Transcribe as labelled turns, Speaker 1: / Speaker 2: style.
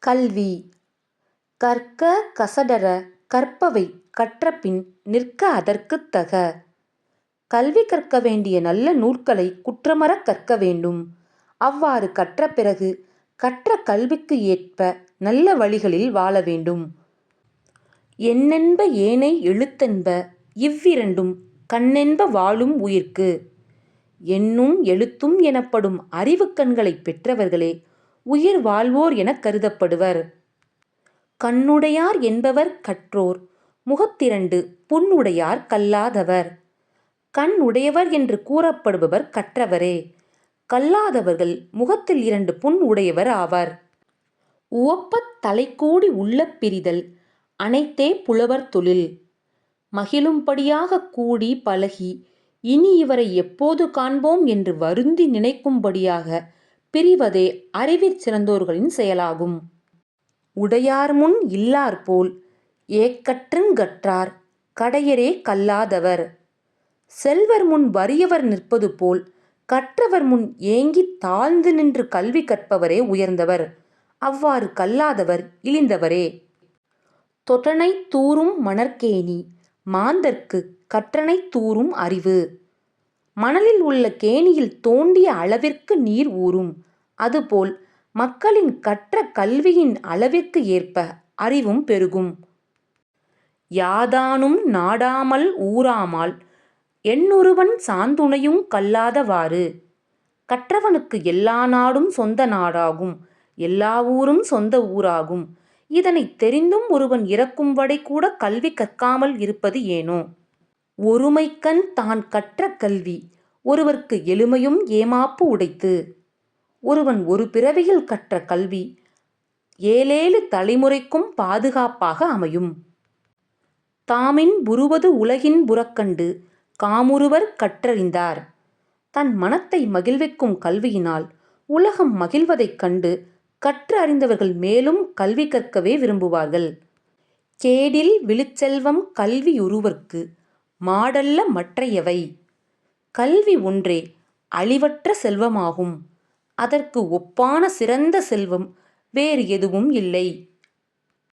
Speaker 1: கல்வி கற்க கசடற கற்பவை கற்றபின் நிற்க அதற்குத் தக. கல்வி கற்க வேண்டிய நல்ல நூல்களை குற்றமறக் கற்க வேண்டும். அவ்வாறு கற்ற பிறகு கற்ற கல்விக்கு ஏற்ப நல்ல வழிகளில் வாழ வேண்டும். எண்ணென்ப ஏனை எழுத்தென்ப இவ்விரண்டும் கண்ணென்ப வாழும் உயிர்க்கு. எண்ணும் எழுத்தும் எனப்படும் அறிவுக் கண்களைப் பெற்றவர்களே உயிர் வாழ்வோர் எனக் கருதப்படுவர். கண்ணுடையார் என்பவர் கற்றோர் முகத்திரண்டு புண்ணுடையார் கல்லாதவர். கண் உடையவர் என்று கூறப்படுபவர் கற்றவரே. கல்லாதவர்கள் முகத்தில் 2 புண் உடையவர் ஆவர். உவப்பத் தலைக்கூடி உள்ளப் பிரிதல் அனைத்தே புலவர் தொழில். மகிழும்படியாகக் கூடி பழகி இனி இவரை எப்போது காண்போம் என்று வருந்தி நினைக்கும்படியாக பிரிவதே அறிவிற் சிறந்தோர்களின் செயலாகும். உடையார்முன் இல்லார்போல் ஏக்கற்றுங் கற்றார் கடையரே கல்லாதவர். செல்வர் முன் வறியவர் நிற்பது போல் கற்றவர் முன் ஏங்கித் தாழ்ந்து நின்று கல்வி கற்பவரே உயர்ந்தவர். அவ்வாறு கல்லாதவர் இழிந்தவரே. தொட்டனைத் தூறும் மணற்கேணி மாந்தர்க்குக் கற்றனைத் தூறும் அறிவு. மணலில் உள்ள கேணியில் தோண்டிய அளவிற்கு நீர் ஊறும். அதுபோல் மக்களின் கற்ற கல்வியின் அளவிற்கு ஏற்ப அறிவும் பெருகும். யாதானும் நாடாமல் ஊராமால் எண்ணொருவன் சாந்துணையுங் கல்லாதவாறு. கற்றவனுக்கு எல்லா நாடும் சொந்த நாடாகும் எல்லா ஊரும் சொந்த ஊராகும். இதனைத் தெரிந்தும் ஒருவன் இறக்கும் வரை கூட கல்வி கற்காமல் இருப்பது ஏனோ? ஒருமைக்கண் தான் கற்ற கல்வி ஒருவர்க்கு எழுமையும் ஏமாப்பு உடைத்து. ஒருவன் ஒரு பிறவியில் கற்ற கல்வி 7 தலைமுறைக்கும் பாதுகாப்பாக அமையும். தாமின் புறுவது உலகின் புறக்கண்டு காமுறுவர் கற்றறிந்தார். தன் மனத்தை மகிழ்விக்கும் கல்வியினால் உலகம் மகிழ்வதைக் கண்டு கற்று அறிந்தவர்கள் மேலும் கல்வி கற்கவே விரும்புவார்கள். கேடில் விழுச்செல்வம் கல்வியொருவர்க்கு மாடல்ல மற்றையவை. கல்வி ஒன்றே அழிவற்ற செல்வமாகும். அதற்கு ஒப்பான சிறந்த செல்வம் வேறு எதுவும் இல்லை.